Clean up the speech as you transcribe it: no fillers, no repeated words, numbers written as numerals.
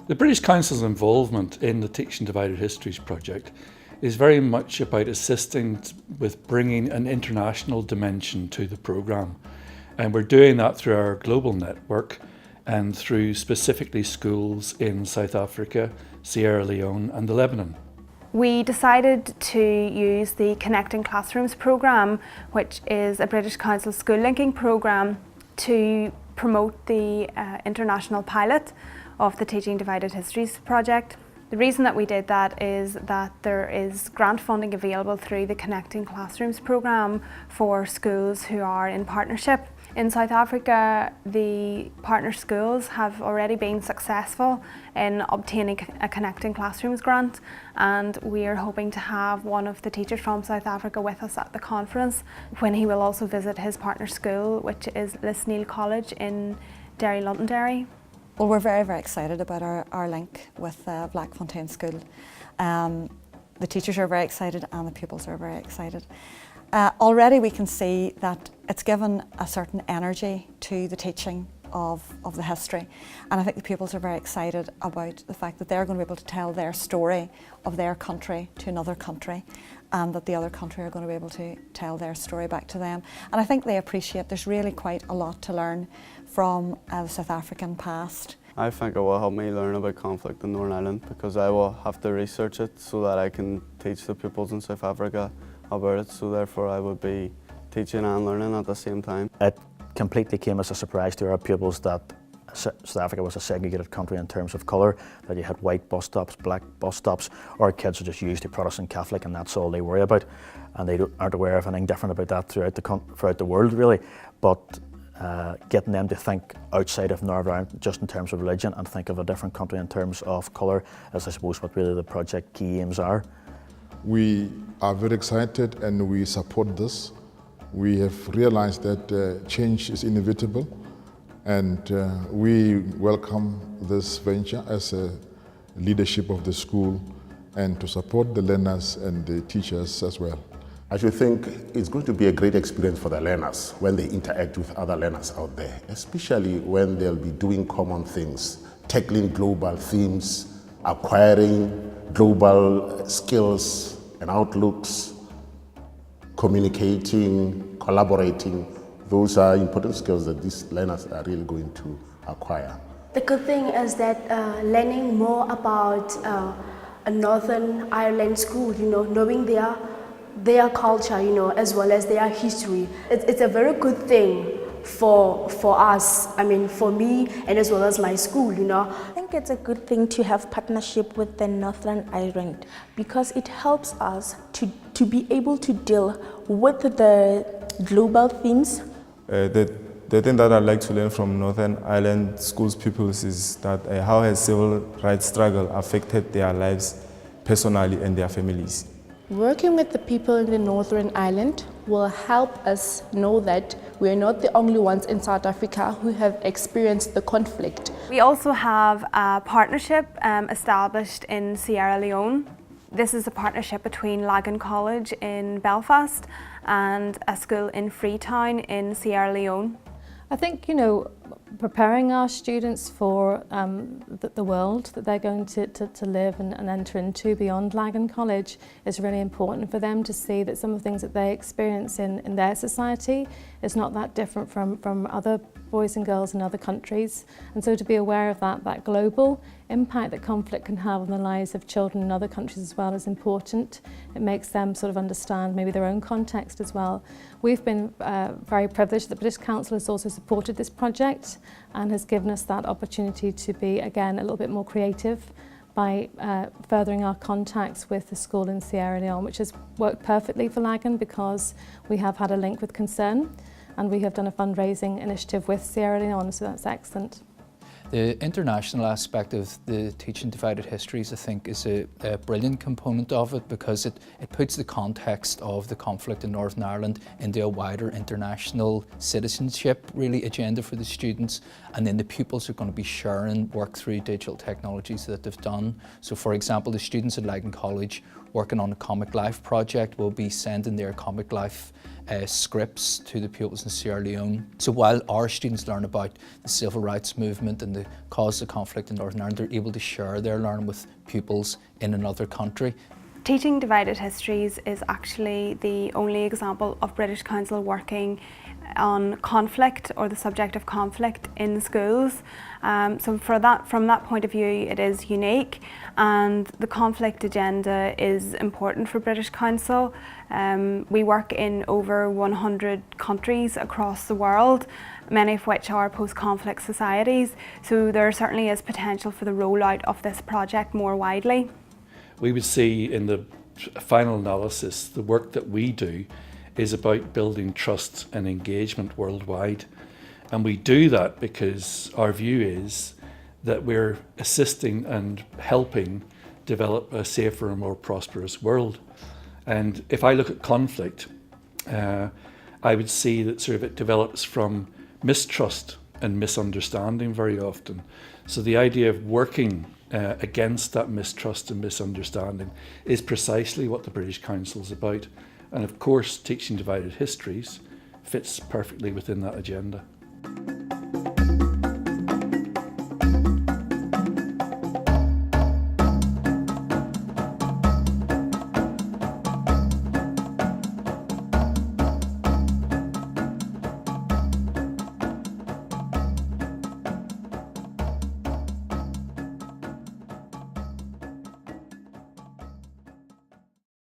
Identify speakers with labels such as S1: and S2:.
S1: The British Council's involvement in the Teaching Divided Histories project is very much about assisting with bringing an international dimension to the programme. And we're doing that through our global network and through specifically schools in South Africa, Sierra Leone and Lebanon.
S2: We decided to use the Connecting Classrooms programme, which is a British Council school linking programme, to promote the international pilot of the Teaching Divided Histories project. The reason that we did that is that there is grant funding available through the Connecting Classrooms programme for schools who are in partnership. In South Africa, the partner schools have already been successful in obtaining a Connecting Classrooms grant, and we are hoping to have one of the teachers from South Africa with us at the conference when he will also visit his partner school, which is Lisneal College in Derry, Londonderry.
S3: Well, we're very, very excited about our link with Blackfontein School. The teachers are very excited and the pupils are very excited. Already we can see that it's given a certain energy to the teaching of the history, and I think the pupils are very excited about the fact that they're going to be able to tell their story of their country to another country, and that the other country are going to be able to tell their story back to them. And I think they appreciate there's really quite a lot to learn from the South African past.
S4: I think it will help me learn about conflict in Northern Ireland, because I will have to research it so that I can teach the pupils in South Africa about it, so therefore I would be teaching and learning at the same time.
S5: It completely came as a surprise to our pupils that South Africa was a segregated country in terms of colour, that you had white bus stops, black bus stops. Our kids are just usually Protestant Catholic and that's all they worry about, and they aren't aware of anything different about that throughout the world really. But getting them to think outside of Northern Ireland just in terms of religion and think of a different country in terms of colour is, I suppose, what really the project key aims are.
S6: We are very excited and we support this. We have realized that change is inevitable, and we welcome this venture as a leadership of the school and to support the learners and the teachers as well.
S7: I should think it's going to be a great experience for the learners when they interact with other learners out there, especially when they'll be doing common things, tackling global themes, acquiring global skills and outlooks, communicating, collaborating. Those are important skills that these learners are really going to acquire.
S8: The good thing is that learning more about a Northern Ireland school, knowing their culture, as well as their history. It's a very good thing for us, for me and as well as my school,
S9: I think it's a good thing to have partnership with the Northern Ireland, because it helps us to be able to deal with the global themes.
S10: The thing that I'd like to learn from Northern Ireland schools pupils is that how has civil rights struggle affected their lives personally and their families.
S11: Working with the people in the Northern Ireland will help us know that we're not the only ones in South Africa who have experienced the conflict.
S2: We also have a partnership established in Sierra Leone. This is a partnership between Leone College in Belfast and a school in Freetown in Sierra Leone.
S12: I think, preparing our students for the world that they're going to live and enter into beyond Leone College is really important for them to see that some of the things that they experience in their society is not that different from other boys and girls in other countries. And so to be aware of that global impact that conflict can have on the lives of children in other countries as well is important. It makes them sort of understand maybe their own context as well. We've been very privileged that the British Council has also supported this project and has given us that opportunity to be, again, a little bit more creative by furthering our contacts with the school in Sierra Leone, which has worked perfectly for Leone because we have had a link with Concern and we have done a fundraising initiative with Sierra Leone, so that's excellent.
S13: The international aspect of the Teaching Divided Histories, I think, is a brilliant component of it, because it puts the context of the conflict in Northern Ireland into a wider international citizenship really agenda for the students, and then the pupils are going to be sharing work through digital technologies that they've done. So for example, the students at Leone College working on a Comic Life project will be sending their Comic Life scripts to the pupils in Sierra Leone. So while our students learn about the civil rights movement and the cause of conflict in Northern Ireland, they're able to share their learning with pupils in another country.
S2: Teaching Divided Histories is actually the only example of British Council working on conflict or the subject of conflict in schools. So from that point of view, it is unique, and the conflict agenda is important for British Council. We work in over 100 countries across the world, many of which are post-conflict societies, so there certainly is potential for the rollout of this project more widely.
S1: We would see in the final analysis, the work that we do is about building trust and engagement worldwide. And we do that because our view is that we're assisting and helping develop a safer and more prosperous world. And if I look at conflict, I would see that sort of it develops from mistrust and misunderstanding very often. So the idea of working against that mistrust and misunderstanding is precisely what the British Council is about. And of course, Teaching Divided Histories fits perfectly within that agenda.